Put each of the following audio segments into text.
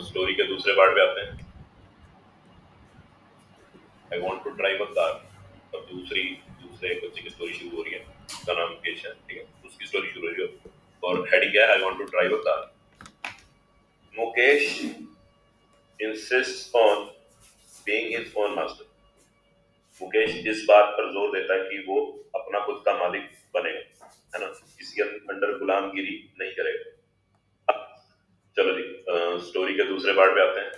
Story के दूसरे part पे आते हैं। I want to drive a car. और दूसरे एक बच्चे की स्टोरी शुरू हो रही है, उसका नाम मुकेश है, ठीक है। उसकी स्टोरी शुरू हो रही है और हेडिंग क्या है, I want to drive a car. Mukesh insist on being his own master. Mukesh इस बात पर जोर देता है कि वो अपना खुद का मालिक बनेगा, है ना, किसी के अंडर गुलामगिरी नहीं करेगा। चलो जी, स्टोरी के दूसरे पार्ट पे आते हैं।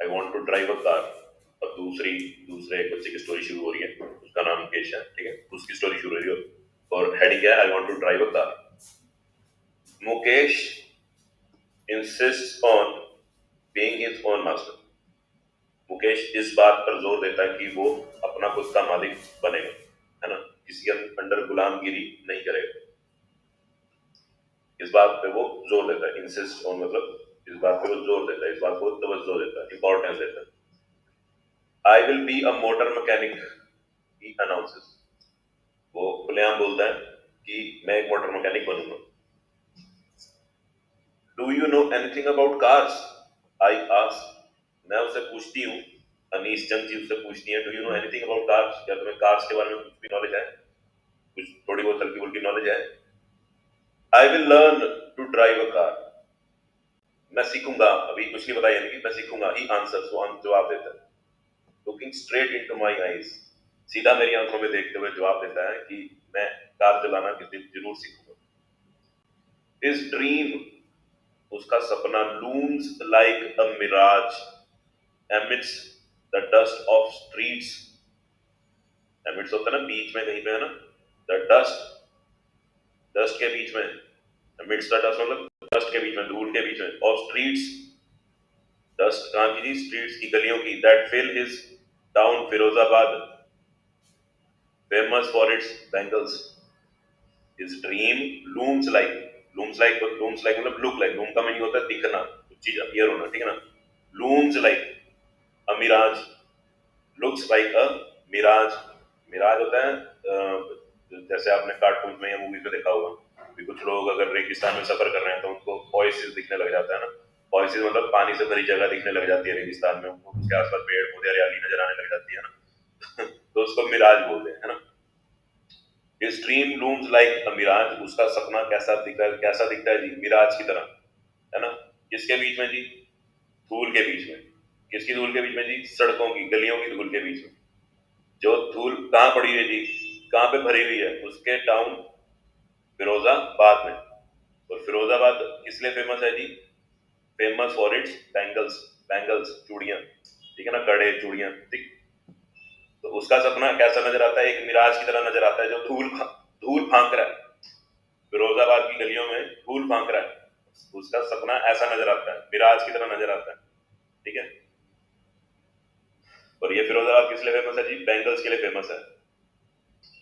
I want to drive a car. और दूसरे एक बच्चे की स्टोरी शुरू हो रही है, उसका नाम मुकेश है, ठीक है। उसकी स्टोरी शुरू हो रही है और हेडिंग क्या है, I want to drive a car. Mukesh insist on being his own master. Mukesh इस बात पर जोर देता है कि वो अपना खुद का मालिक बनेगा, है ना, किसी के अंडर गुलामगिरी नहीं करेगा। इस बात पे वो जोर देता है, इंसिस्ट ऑन मतलब इस बात पे वो जोर देता है, इस बात को तवज्जो देता है, इंपॉर्टेंस देता है। I will be a motor mechanic, he announces. वो खुलेआम बोलता है कि मैं एक मोटर मैकेनिक बनूंगा। Do you know anything about cars, I ask. मैं उससे पूछती हूँ, अनीस चंद जी उससे पूछती है, do you know anything about cars, क्या तुम्हें कार्स के बारे में कुछ भी नॉलेज है, कुछ थोड़ी बहुत हल्की फुल्की नॉलेज है। I will learn to drive a car. मैं सीखूंगा, अभी कुछ नहीं बताया, मैं सीखूंगा। ही आंसर्स, वो जवाब देता है, looking straight into my eyes. सीधा मेरी आंखों में देखते हुए जवाब देता है कि मैं कार चलाना किसी दिन जरूर सीखूंगा। इस ड्रीम, उसका सपना, looms like a mirage amidst the dust of streets। amidst होता है ना बीच में, कहीं पे, है ना, the dust के बीच में, amidst the dust मतलब dust के बीच में, धूल के बीच में, of streets। dust कहाँ की थी, streets की, गलियों की। that fill his town Firozabad famous for its bangles। his dream looms like, मतलब look like, loom का मीनिंग होता है दिखना, कुछ चीज अपीयर होना, ठीक है ना। looms like a mirage, looks like a mirage। Miraj होता है जैसे आपने कार्टून में या मूवी में देखा होगा कि कुछ लोग अगर रेगिस्तान में सफर कर रहे हैं तो उनको ओएसिस दिखने लग जाता है ना। ओएसिस मतलब पानी से भरी जगह दिखने लग जाती है रेगिस्तान में, उनको उसके आसपास पेड़ पौधे हरियाली नजर आने लग जाती है ना। तो उसको मिराज बोलते हैं, है ना। His dream looms like a mirage। उसका सपना कैसा दिखता है जी, मिराज की तरह, है ना। किसके बीच में जी, धूल के बीच में। किसकी धूल के बीच में जी, सड़कों की, गलियों की धूल के बीच में। जो धूल कहाँ पड़ी हुई है जी, कहाँ पे भरी हुई है, उसके टाउन फिरोजाबाद में। और फिरोजाबाद किस लिए फेमस है ji, famous for its bangles. Bangles चूड़ियां, ठीक है ना, कड़े चूड़ियां, ठीक। तो उसका सपना कैसा नजर आता है, एक मिराज की तरह नजर आता है जो धूल फांक रहा है, फिरोजाबाद की गलियों में धूल फांक रहा है। उसका सपना ऐसा नजर आता है, मिराज की तरह नजर आता है, ठीक है। और ये फिरोजाबाद किस लिए फेमस है जी, बैंगल्स के लिए फेमस है।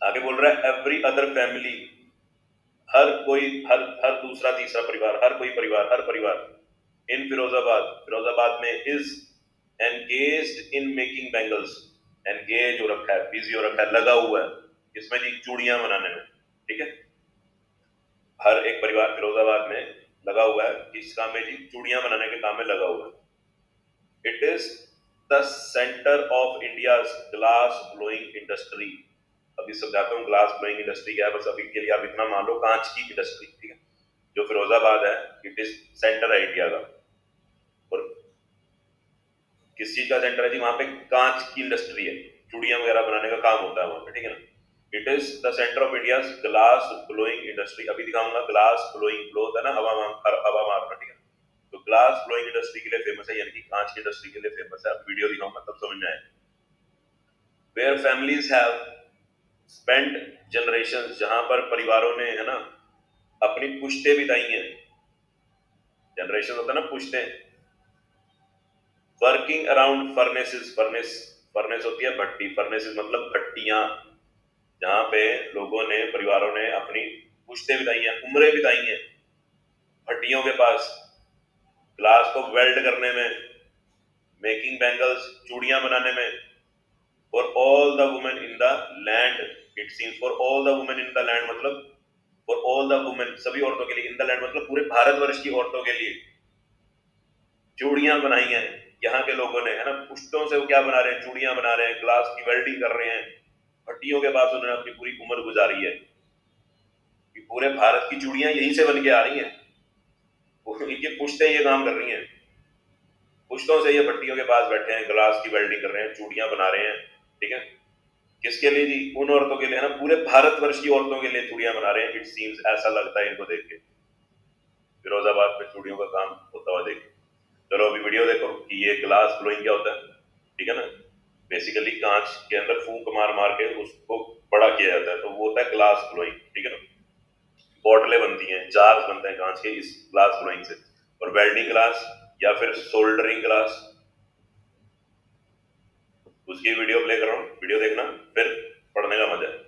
आगे बोल रहा है, एवरी अदर फैमिली, हर कोई, हर हर दूसरा तीसरा परिवार, हर परिवार इन फिरोजाबाद में is engaged in making bangles. Engage हो रखा है, बिजी हो रखा है, लगा हुआ है इसमें जी, चूड़ियां बनाने में, ठीक है। हर एक परिवार फिरोजाबाद में लगा हुआ है किस काम में जी, चूड़ियां बनाने के काम में लगा हुआ है। It is the centre of India glass blowing industry. अभी समझाता हूँ ग्लास ब्लोइंग इंडस्ट्री क्या है, बस अभी के लिए आप इतना मान लो, कांच की इंडस्ट्री, ठीक है। जो फिरोजाबाद है, इट इज सेंटर है इंडिया का। और किस चीज का सेंटर है जी, वहां पे कांच की इंडस्ट्री है, चूड़ियां वगैरह बनाने का काम होता है वहां पे, ठीक है ना। It is the centre of India glass blowing industry. अभी दिखाऊंगा ग्लास ब्लोइंग, ब्लो होता है ना हवा मारना, ठीक है। तो ग्लास ब्लोइंग इंडस्ट्री के लिए फेमस है, यानी कि कांच की इंडस्ट्री के लिए फेमस है। अब वीडियो दिखाऊंगा तब समझ में आएगा। Where families have spent generations, जहां पर परिवारों ने, है ना, अपनी पुश्तें बिताई हैं। जनरेशन होता है ना, पुश्तें। वर्किंग अराउंड फर्नेसेस, फर्नेस होती है भट्टी, फर्नेसेस मतलब भट्टियां, जहां पे लोगों ने, परिवारों ने अपनी पुश्तें बिताई हैं, उम्रें बिताई हैं भट्टियों के पास, ग्लास को वेल्ड करने में, मेकिंग बैंगल्स चूड़ियां बनाने में। For all the women in the land, it seems for all the women in the land मतलब फॉर ऑल द वुमेन, सभी औरतों के लिए, इन द लैंड मतलब पूरे भारतवर्ष की औरतों के लिए चूड़ियां बनाई हैं यहाँ के लोगों ने, है ना। पुष्टों से वो क्या बना रहे हैं, चूड़ियां बना रहे हैं, ग्लास की वेल्डिंग कर रहे हैं, भट्टियों के पास उन्होंने अपनी पूरी उम्र गुजारी है कि पूरे भारत की चूड़ियां यहीं से बन के आ रही हैं, इनकी पुश्तें ये काम कर रही हैं, पुश्तों से ये भट्टियों के पास बैठे हैं, ग्लास की वेल्डिंग कर रहे हैं, चूड़ियां बना रहे हैं, ठीक है। किसके लिए जी, उन औरतों के लिए, है ना, पूरे भारतवर्ष की औरतों के लिए चूड़ियां बना रहे हैं। इट सीम्स, ऐसा लगता है इनको देख के, फिरोजाबाद में चूड़ियों का काम होता हुआ देख। चलो अभी वीडियो देखो कि ये ग्लास ब्लोइंग क्या होता है, ठीक है ना। बेसिकली कांच के अंदर फूंक मार मार के उसको बड़ा किया जाता है, तो वो होता है ग्लास ब्लोइंग, ठीक है ना। बोतलें बनती हैं, जार्स बनते हैं कांच के इस ग्लास ब्लोइंग से। और वेल्डिंग ग्लास या फिर सोल्डरिंग ग्लास, उसकी वीडियो प्ले कर रहा हूँ, वीडियो देखना, फिर पढ़ने का मजा है।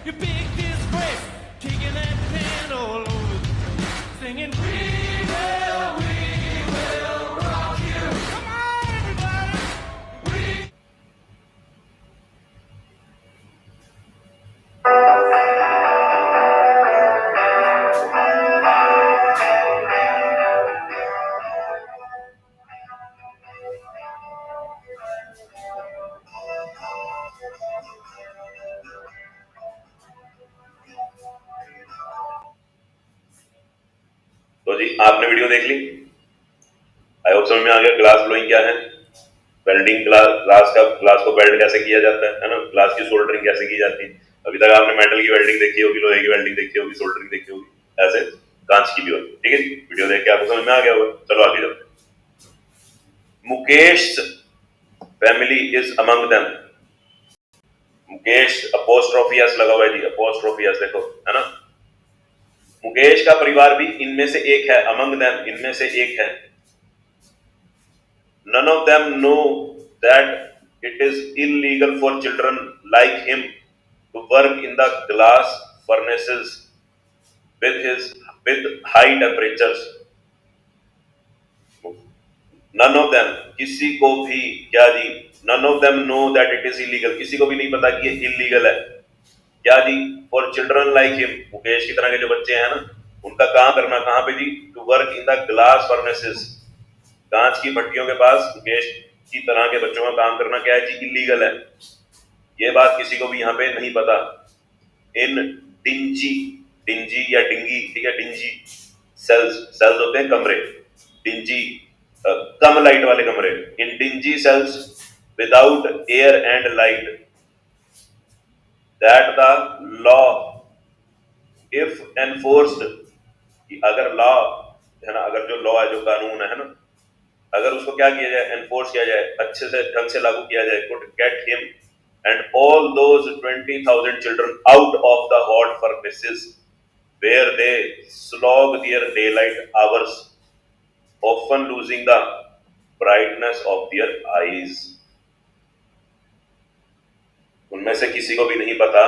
You big disgrace, kicking that can all over, singing, we will rock you. Come on, everybody. तो जी आपने वीडियो देख ली, आई होप समझ में आ गया ग्लास ब्लोइंग क्या है, वेल्डिंग, ग्लास को वेल्ड कैसे किया जाता है ना, ग्लास की सोल्डरिंग कैसे की जाती है। अभी तक आपने मेटल की वेल्डिंग देखी होगी, लोहे की वेल्डिंग देखी होगी, सोल्डरिंग देखी होगी, ऐसे कांच की भी होगी, ठीक है। वीडियो देख के आपको समझ में आ गया होगा। चलो आगे चलते हैं। Mukesh family is among them. Mukesh apostrophe S लगा हुआ है जी, अपोस्ट्रोफी एस देखो, है ना। मुकेश का परिवार भी इनमें से एक है, अमंग देम, इनमें से एक है। None of them know that it is illegal for children like him to work in the glass furnaces with high temperatures. None of them, किसी को भी, क्या जी, none of them know that it is illegal, किसी को भी नहीं पता कि ये illegal है, क्या जी, for children like him, Mukesh की तरह के जो बच्चे हैं ना, उनका काम करना कहाँ पे जी, to work in the glass furnaces, कांच की भट्टियों के पास मुकेश की तरह के बच्चों का काम करना क्या है जी, इलीगल है। ये बात किसी को भी यहाँ पे नहीं पता। इन डिंजी, डिंजी या डिंगी, ठीक है, डिंजी सेल्स होते हैं कमरे, डिंजी कम लाइट वाले कमरे, in dingy cells without air and light, that the law if enforced, अगर लॉ है ना, अगर जो लॉ है, जो कानून है ना, अगर उसको क्या किया जाए, एनफोर्स किया जाए, अच्छे से ढंग से लागू किया जाए, could get him and all those 20,000 children out of the hot furnaces where they slog their daylight hours, often losing the brightness of their eyes. उनमें से किसी को भी नहीं पता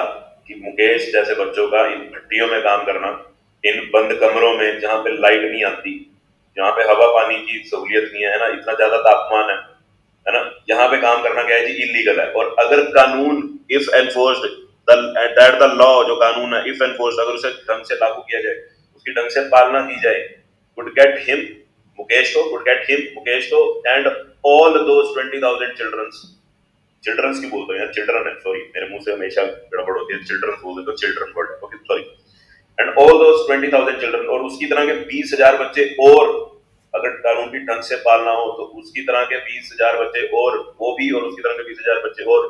कि मुकेश जैसे बच्चों का इन भट्टियों में काम करना, इन बंद कमरों में जहां पे लाइट नहीं आती, जहां पे हवा पानी की सहूलियत नहीं है ना, इतना ज्यादा तापमान है ना, यहाँ पे काम करना क्या है जी, इलीगल है। और अगर कानून if enforced, that the law, जो कानून है, इफ एनफोर्स्ड, अगर उसे ढंग से लागू किया जाए, उसकी ढंग से पालना की जाए, would get him, मुकेश को, would get him, मुकेश को, and all those 20,000 चिल्ड्रंस की बोलते हैं यार, चिल्ड्रन है, सॉरी, मेरे मुंह से हमेशा गड़बड़ होती है, चिल्ड्रन बोल देते हो, children word, okay sorry. And all those 20,000 children, और उसकी तरह के 20,000 बच्चे, और अगर कानून की ढंग से पालना हो तो उसकी तरह के 20,000 बच्चे, और वो भी, और उसकी तरह के 20,000 बच्चे और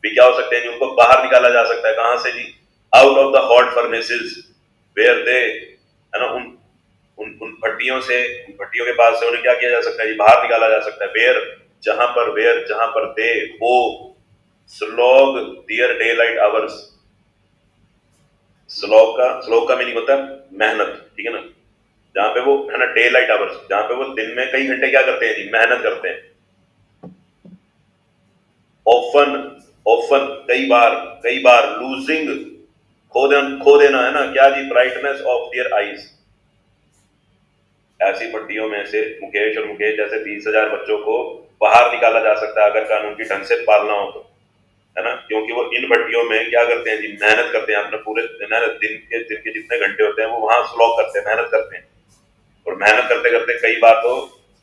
भी क्या हो सकते हैं जी, उनको बाहर निकाला जा सकता है, कहां से ji, out of the hot furnaces where they, है ना, उन भट्टियों से, उन भट्टियों के पास से उन्हें क्या किया जा सकता है जी, बाहर निकाला जा सकता है। वेयर, जहां पर दे वो स्लॉग दियर डे लाइट आवर्स, स्लॉग का मीनिंग होता है मेहनत, ठीक है ना, जहां पे वो है ना डे लाइट आवर्स, जहां पे वो दिन में कई घंटे क्या करते हैं जी, मेहनत करते हैं। ऑफन ऑफन कई बार लूजिंग, खो देना है ना क्या जी, ब्राइटनेस ऑफ देयर आईज। ऐसी भट्टियों में से मुकेश और मुकेश जैसे 20,000 बच्चों को बाहर निकाला जा सकता है अगर कानून की ढंग से पालना हो तो, है ना, क्योंकि वो इन भट्टियों में क्या करते हैं जी, मेहनत करते हैं अपने पूरे दिन के जितने घंटे होते हैं वो वहां स्लॉग करते हैं, मेहनत करते हैं। और मेहनत करते करते कई बार तो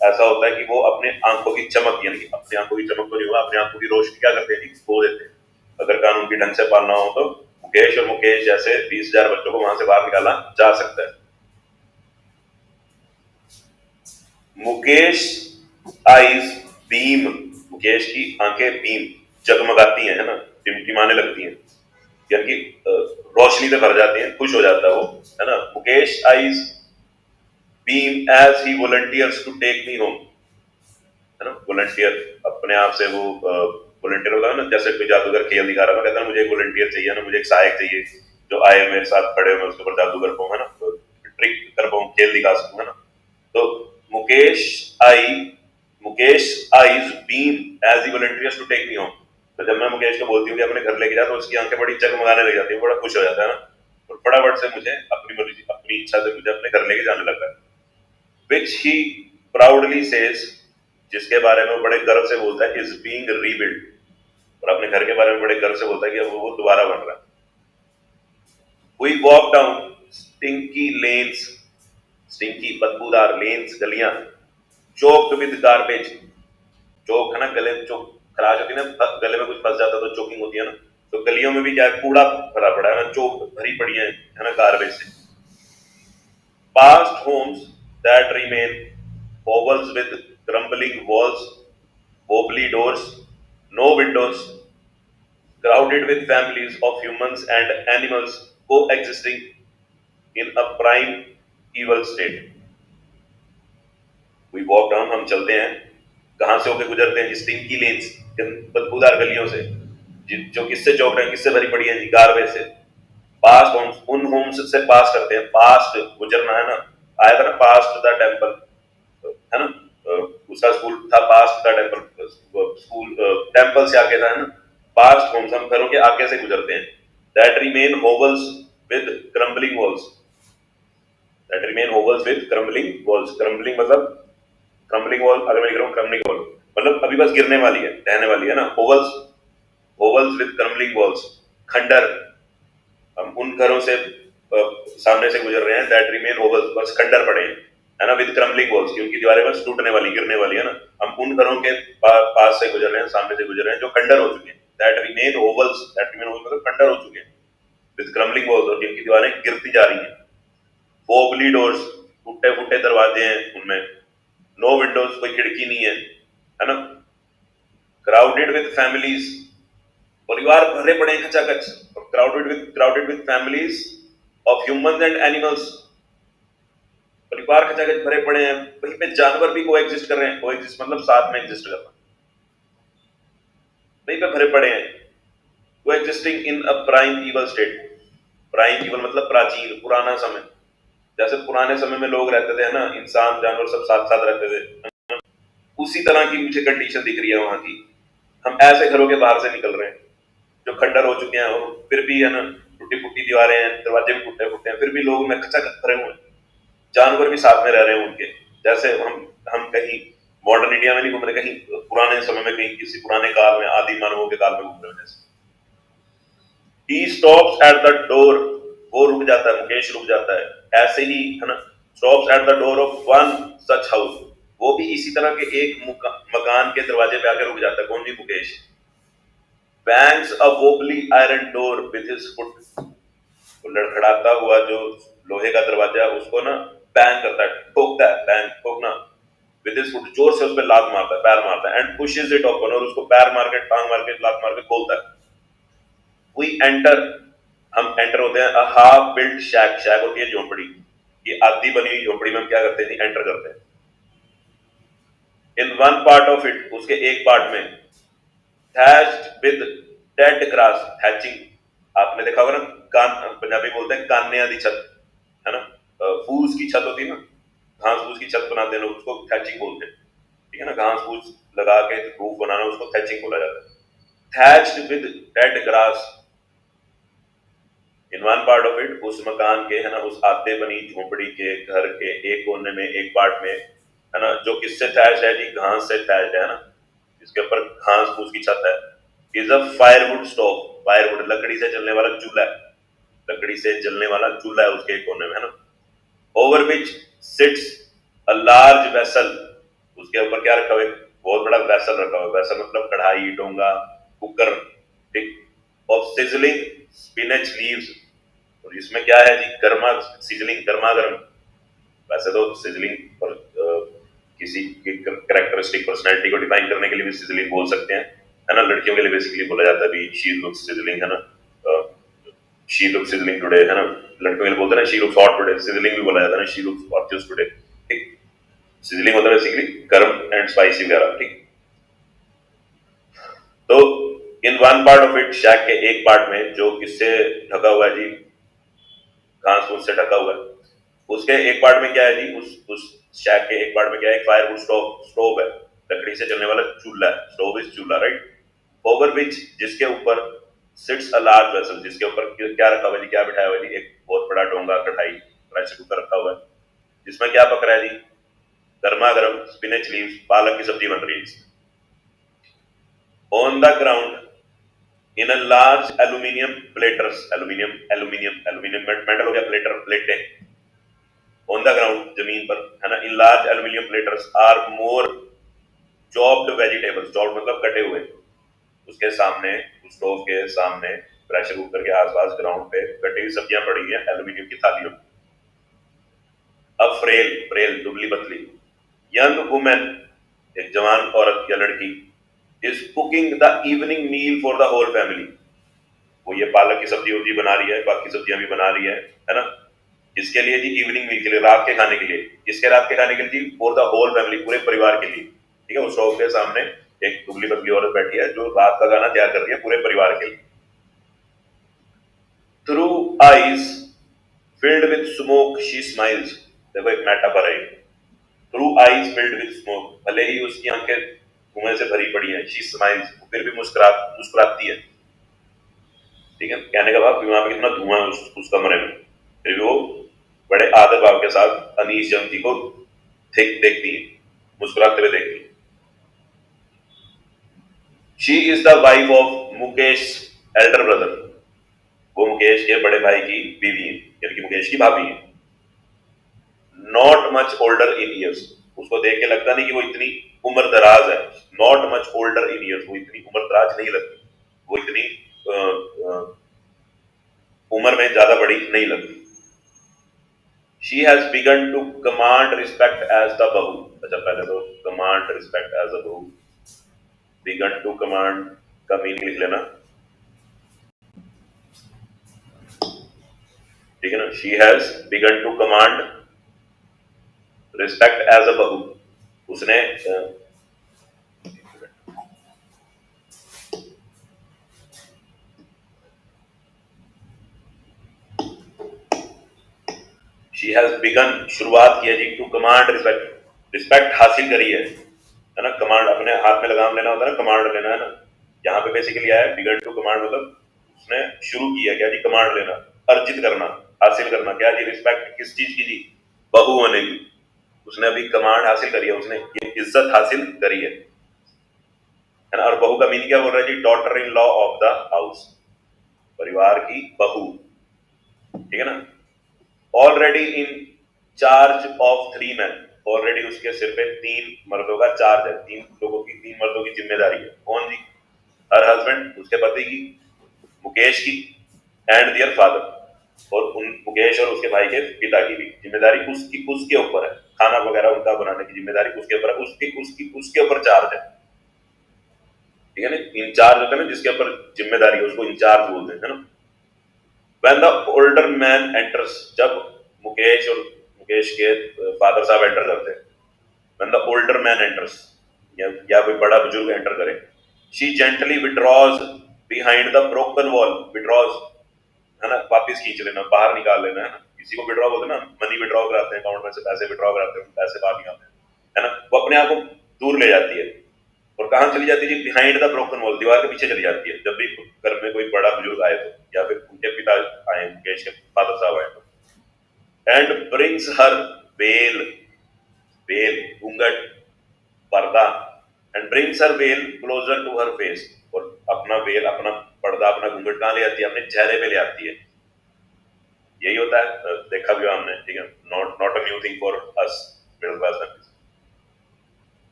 ऐसा होता है कि वो अपने आंखों की चमक, यानी अपनी आंखों की चमक तो नहीं हुआ, अपनी आंखों की रोशनी क्या करते हैं, खो देते हैं। अगर कानून की ढंग से पालना हो तो मुकेश और मुकेश जैसे 20,000 बच्चों को वहां से बाहर निकाला जा सकता है। मुकेश आईज बीम, मुकेश की आंखें बीम, जगमगाती हैं, है ना, टिमटिमाने लगती हैं, यानी कि रोशनी से भर जाती हैं, खुश हो जाता है वो, है ना। Mukesh eyes beam as he volunteers to take me home, है ना, वॉलंटियर अपने आप से वो वॉलंटियर होता है ना, जैसे कोई जादूगर खेल दिखा रहा है, कहता है मुझे एक वॉलंटियर चाहिए ना, मुझे एक सहायक चाहिए जो आए मेरे साथ खड़े हो, मैं उसके ऊपर जादू कर पाऊँ, है ना, तो ट्रिक कर पाऊँ, खेल दिखा सकूँ, है ना। तो Mukesh Mukesh eyes beam as he volunteers to take me home. तो जब मैं मुकेश को बोलती हूँ कि अपने घर लेके जा, तो उसकी आंखें बड़ी जगमगाने लग जाती है, बड़ा खुश हो जाता है ना, और फटाफट से मुझे अपनी मर्जी, अपनी इच्छा से मुझे अपने घर लेके जाने लगता है। विच ही प्राउडली सेज, जिसके बारे में वो बड़े गर्व से बोलता है, इज बीइंग रीबिल्ड, और अपने घर के बारे में बड़े गर्व से बोलता है कि अब वो दोबारा बन रहा है। We walk down stinky lanes, stinky बदबूदार लेन्स, गलियां, चोक्ड विद गार्बेज, चोक है ना, गले में चोक खराश होती है ना, गले में कुछ फंस जाता तो चोकिंग होती है ना, तो गलियों में भी क्या है, कूड़ा भरा पड़ा है ना, चोक भरी पड़ी है ना, गार्बेज से। Past homes that remain, hovels with crumbling walls, wobbly doors, no windows, crowded with families of humans and animals coexisting in a prime evil state. We walk down, हम चलते हैं, कहां से होके गुजरते हैं, स्टिंकी लेन्स, बदबूदार गलियों से, जो किससे चौक रहे हैं, किससे भरी पड़ी है जी, गार्बेज से। पास्ट होम्स, उन होम्स से पास करते हैं, पास्ट गुजरना है ना, आया था ना पास्ट द टेम्पल, है ना, उसका स्कूल था past the temple, school temple से आगे था, है ना। पास्ट होम्स, हम घरों के आगे से गुजरते हैं। That remain hovels with crumbling walls, that remain hovels with crumbling walls, crumbling मतलब क्रम्बलिंग वॉल, अगर मैं लिख रहा हूँ क्रम्बलिंग वॉल मतलब अभी बस गिरने वाली है, ढहने वाली है ना। होवल्स, होवल्स विद क्रम्बलिंग वॉल्स, खंडर, हम उन घरों से सामने से गुजर रहे हैं, दैट रिमेन होवल्स, बस खंडर पड़े हैं, है ना, विद क्रम्बलिंग वॉल्स, की उनकी दीवारें बस टूटने वाली, गिरने वाली, है ना। हम उन घरों के पास से गुजर रहे हैं, सामने से गुजर रहे हैं जो खंडर हो चुके हैं, दैट रिमेन होवल्स, दैट रिमेन होवल्स मतलब खंडर हो चुके हैं, विद क्रम्बलिंग वॉल्स, और जिनकी दीवारें गिरती जा रही हैं। वोबली डोर्स, टूटे फूटे दरवाजे हैं उनमें, नो विंडोज, कोई खिड़की नहीं है ना। क्राउडेड विद फैमिलीज, परिवार भरे पड़े हैं खचाखच, crowded with families of humans and animals, परिवार खचाखच भरे पड़े हैं, वहीं पे जानवर भी कोएग्जिस्ट कर रहे हैं, कोएग्जिस्ट मतलब साथ में एग्जिस्ट करना, वहीं पे भरे पड़े हैं, coexisting in a primeval state. Primeval मतलब प्राचीन, पुराना समय, जैसे पुराने समय में लोग रहते थे, है ना, इंसान जानवर सब साथ साथ रहते थे, उसी तरह की मुझे कंडीशन दिख रही है वहां की। हम ऐसे घरों के बाहर से निकल रहे हैं जो खंडर हो चुके हैं, और फिर भी, है ना, टूटी फूटी दीवारें हैं, दरवाजे भी टूटे फूटे हैं, फिर भी लोग में खचाखच भरे हुए हैं, जानवर भी साथ में रह रहे हैं उनके, जैसे हम कहीं मॉडर्न इंडिया में नहीं घूम रहे, कहीं पुराने समय में, कहीं किसी पुराने काल में, आदि मानवों के काल में घूम रहे हैं। जैसे He stops at the door, वो रुक जाता है, मुकेश रुक जाता है, ऐसे ही, है ना, stops at the door of one such house, वो भी इसी तरह के एक मकान के दरवाजे पे आकर रुक जाता है, कौन जी, Mukesh. Bangs a wobbly iron door with his foot, वो लड़खड़ाता हुआ जो लोहे का दरवाजा, उसको ना बैंग करता है, ठोकता है, बैंग ठोकना, with his foot, जोर से उस पर लात मारता है, पैर मारता है, and pushes it open, और उसको पैर मार के, टांग मार के, लात मार के खोलता है। We enter, हम एंटर होते हैं, a half built shack, shack होती है झोपड़ी, ये आधी बनी हुई झोपड़ी में हम क्या करते हैं, एंटर करते हैं। In one part of it, उसके एक पार्ट में, thatched with dead grass, thatching, आपने देखा होगा ना, कान, पंजाबी बोलते हैं कान्ने आदि छत, है ना, फूस की छत होती है ना, घास फूस की छत बनाते हैं लोग, उसको थैचिंग बोलते हैं, ठीक है ना। घास फूस लगा के रूफ बनाना, उसको थैचिंग बोला जाता है। Thatched with dead grass in one part of it, उस मकान के, है ना, उस आते बनी झोपड़ी के घर के एक कोने में, एक पार्ट में, है ना, जो किससे थैच्ड है जी, घास से थैच्ड है ना, इसके ऊपर घास फूस की छत है। Is a firewood stove, firewood लकड़ी से जलने वाला चूल्हा है, लकड़ी से जलने वाला चूल्हा है उसके एक कोने में, है ना। Over which sits a large vessel, उसके ऊपर क्या रखा हुआ है, बहुत बड़ा वेसल रखा हुआ है, वेसल मतलब कढ़ाई, डोंगा, कुकर, ठीक, ऑफ सिजलिंग स्पिनच लीव्स, और इसमें क्या है जी, गर्मा सिजलिंग, गर्मा गर्म। वैसे तो सिजलिंग पर किसी की कैरेक्टरिस्टिक पर्सनैलिटी को डिफाइन करने के लिए भी सिजलिंग बोल सकते हैं, है ना। लड़कियों के लिए बेसिकली बोला जाता है भी शी लुक्स सिजलिंग, है ना, शी लुक्स सिजलिंग टुडे, है ना। लड़कियों के लिए बोलते हैं she looks hot today, sizzling भी बोला जाता है ना, शी लुक्स गॉर्जियस टुडे, ठीक। सिजलिंग होता है बेसिकली गर्म एंड स्पाइसी वगैरह, ठीक। तो in one part of it, शैक के एक पार्ट में, जो किससे ढका हुआ है जी, घास फूस से ढका हुआ है, उसके एक पार्ट में क्या है जी, उस शैक के एक पार्ट में क्या है, फायरवुड स्टोव है, लकड़ी से चलने वाला चूल्हा है, स्टोव इज चूल्हा, राइट। ओवर विच, जिसके ऊपर, सिट्स अ लार्ज वेसल, जिसके ऊपर क्या रखा हुआ है जी, क्या बिठाया हुआ है जी, एक बहुत बड़ा डोंगा, कढ़ाई, प्रेशर कुकर रखा हुआ है, जिसमें क्या पक रहा है जी, गर्मा गर्म स्पिनच लीव्स, पालक की सब्जी बन रही है। On the ground in a large aluminium platters, aluminium aluminium aluminium metal हो गया, प्लेटर प्लेटें, ऑन द ग्राउंड जमीन पर, है ना, in large aluminium platters are more chopped vegetables, chopped मतलब कटे हुए, उसके सामने, उस स्टोव के सामने, प्रेशर कुकर के आसपास ग्राउंड पे कटी हुई सब्जियां पड़ी हैं एल्यूमिनियम की थालियों। अब फ्रेल, फ्रेल दुबली पतली यंग वुमेन, एक जवान औरत या लड़की, is cooking the evening meal for the whole family, वो ये पालक की सब्जी वब्जी बना रही है, बाकी सब्जियां भी बना रही है ना, किसके लिए जी, इवनिंग मील के लिए, रात के खाने के लिए। किसके रात के खाने के लिए जी, फॉर द होल फैमिली, पूरे परिवार के लिए, ठीक है। उस स्टोव के सामने एक दुबली पतली औरत बैठी है जो रात का खाना तैयार कर रही है पूरे परिवार के लिए। Through eyes filled with smoke she smiles, देखो एक मेटाफर है, through eyes filled with smoke, भले ही उसकी आंखें धुएं से भरी पड़ी हैं, शी स्माइल्स, फिर भी मुस्कुराती है, ठीक है। कहने का भाव वहां पे कितना धुआं है उस कमरे में, फिर भी वो बड़े आदर भाव के साथ अनीस जंग जी को देखती है, मुस्कुराते हुए देखती है। She is the wife of Mukesh Elder brother, वो मुकेश के बड़े भाई की बीवी है, यानी कि मुकेश की भाभी है। Not much older in years, उसको देख के लगता नहीं कि वो इतनी उम्र दराज है, not much older in years, वो इतनी उम्र दराज नहीं लगती, वो इतनी उम्र में ज्यादा बड़ी नहीं लगती। She has begun to command respect as the बहू, अच्छा पहले तो command respect as a बहू, begun to command का मीनिंग लिख लेना, ठीक है ना। She has begun to command respect as a बहू, उसने she has begun, शुरुआत की है जी, to command respect, रिस्पेक्ट हासिल करी है ना। कमांड अपने हाथ में लगाम लेना होता है ना, कमांड लेना है ना, यहाँ पे बेसिकली आया बिगन टू कमांड, मतलब उसने शुरू किया क्या जी, कमांड लेना, अर्जित करना, हासिल करना, क्या जी, रिस्पेक्ट किस चीज की जी, बहू होने की, उसने अभी कमांड हासिल करी है, उसने ये इज्जत हासिल करी है ना। और बहू का मीनिंग क्या बोल रहा है ji, daughter in law of the house, परिवार की बहू, ठीक है ना। Already in charge of 3 men, already उसके सिर पे 3 मर्दों का चार्ज है, 3 मर्दों की जिम्मेदारी है, कौन जी, हर हस्बैंड, उसके पति की, मुकेश की, एंड दियर फादर, और उन मुकेश और उसके भाई के पिता की भी जिम्मेदारी उसके ऊपर है, खाना वगैरह उनका बनाने की जिम्मेदारी उसके ऊपर है, उसके ऊपर चार्ज है, ठीक है ना। इंचार्ज होता है ना जिसके ऊपर जिम्मेदारी है, उसको इंचार्ज बोलते हैं ना। When the older man enters, जब मुकेश और मुकेश के फादर साहब एंटर करते हैं, when the older man enters, या कोई बड़ा बुजुर्ग एंटर करे, she gently withdraws behind the broken wall, withdraws है ना, वापिस खींच लेना, बाहर निकाल लेना, है ना, किसी को विड्रॉ बोलते हैं ना, मनी विड्रॉ कराते हैं, अकाउंट में से पैसे विड्रॉ कराते हैं, पैसे बाहर निकालते हैं, है ना, वो अपने आप को दूर ले जाती है। और कहाँ चली जाती है जी? बिहाइंड द ब्रोकन वॉल, दीवार के पीछे चली जाती है। जब भी घर में कोई बड़ा बुजुर्ग आए तो, या फिर उनके पिता आए, मुकेश के फादर साहब आए तो, and brings her veil, veil घूंघट, पर्दा, and brings her veil closer to her face, और अपना वेल, अपना पर्दा, अपना घूंघट कहाँ ले आती है? अपने चेहरे पे ले आती है। यही होता है, देखा भी हमने, ठीक है, not a new thing for us middle class families.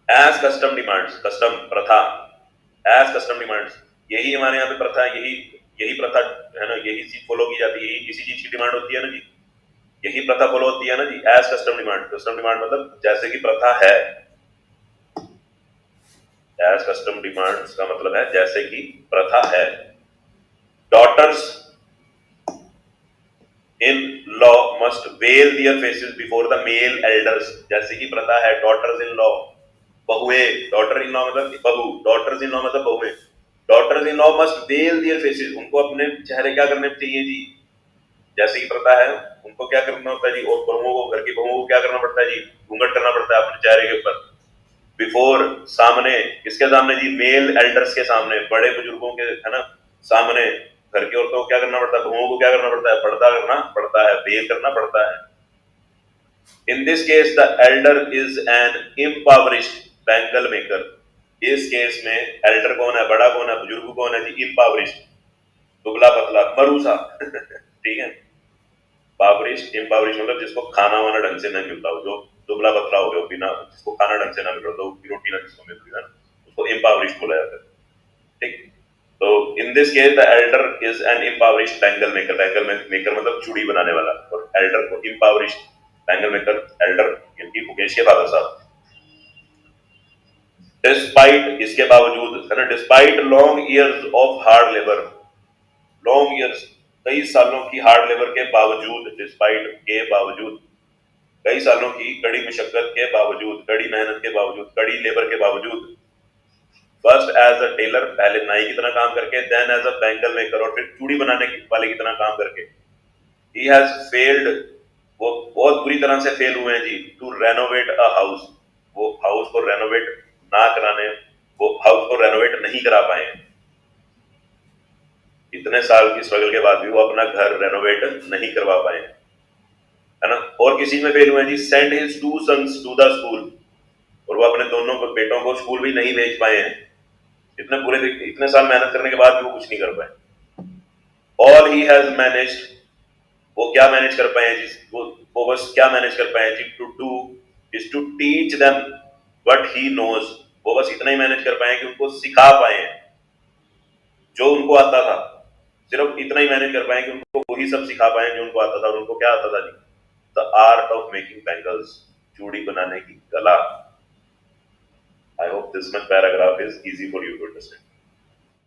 As custom demands, custom प्रथा, एज कस्टम डिमांड्स, यही हमारे यहाँ पे प्रथा, यही यही प्रथा है ना, यही चीज फॉलो की जाती है, यही किसी चीज की डिमांड होती है ना जी, यही प्रथा फॉलो होती है ना ji. As custom demand, custom demand मतलब जैसे कि प्रथा है, एज कस्टम डिमांड्स का मतलब है जैसे कि प्रथा है। Daughters in law must veil their faces before the male elders, जैसे कि प्रथा है, डॉटर्स इन लॉ, बहुएं, डॉटर इन लॉ मतलब बहू, डॉटर्स इन लॉ मतलब बहुएं, daughters in law must veil their faces, उनको अपने चेहरे क्या करने चाहिए जी? जैसे कि प्रथा है, उनको क्या करना होता है जी? और बहुओं को, घर की बहुओं को क्या करना पड़ता है जी? घूंघट करना पड़ता है अपने चेहरे के ऊपर। बिफोर, सामने, किसके सामने जी? मेल एल्डर्स के सामने, बड़े बुजुर्गों के, है ना, सामने। घर की औरतों को क्या करना पड़ता है? बहुओं को क्या करना पड़ता है? पर्दा करना पड़ता है, वेल करना पड़ता है। In this case, the elder is an impoverished bangle maker. इस केस में एल्डर कौन है? बड़ा कौन है? बुजुर्ग कौन है जी? impoverished, दुबला पतला, मरूसा ठीक है, पावरिश, इम्पावरिश मतलब जिसको खाना वाना ढंग से नहीं मिलता हो, जो दुबला पतला हो गया, बिना, जिसको खाना ढंग से ना मिल रहा, तो रोटी ना जिसको मिल रही है, उसको इम्पावरिश बोला जाता है, ठीक। तो in this case the elder is an impoverish bangle maker, bangle maker मतलब चूड़ी बनाने वाला, और एल्डर को इम्पावरिश बैंगल मेकर, एल्डर यानी मुकेश के फादर साहब। डिस्पाइट, इसके बावजूद, है ना, despite long years of hard labour, long years, कई सालों की हार्ड लेबर के बावजूद, डिस्पाइट के बावजूद, कई सालों की कड़ी मशक्कत के बावजूद, कड़ी मेहनत के बावजूद, कड़ी लेबर के बावजूद, फर्स्ट एज अ टेलर, पहले नाई की तरह काम करके, then as a bangle maker, और फिर चूड़ी बनाने वाले की तरह काम करके, ही हैज फेल्ड, वो बहुत बुरी तरह से फेल हुए हैं ji, to renovate a house, वो हाउस को रेनोवेट ना कराने, वो हाउस को रेनोवेट नहीं करा पाए, इतने साल की स्ट्रगल के बाद भी वो अपना घर रेनोवेट नहीं करवा पाए, है ना। और किसी में फेल हुए हैं ji, send his two sons to the school, और वो अपने दोनों बेटों को स्कूल भी नहीं भेज पाए हैं, इतने साल मेहनत करने के बाद भी वो कुछ नहीं कर पाए। ऑल ही हैज मैनेज्ड, वो क्या मैनेज कर पाए हैं जी? वो बस क्या मैनेज कर पाए हैं ji? To do is to teach them what he knows, वो बस इतना ही मैनेज कर पाए हैं कि उनको सिखा पाए हैं जो उनको आता था, सिर्फ इतना ही मैनेज कर पाए कि उनको वही सब सिखा पाए जो उनको आता था, और उनको क्या आता था ji? The art of making bangles, चूड़ी बनाने की कला। I hope this much paragraph is easy for you to understand.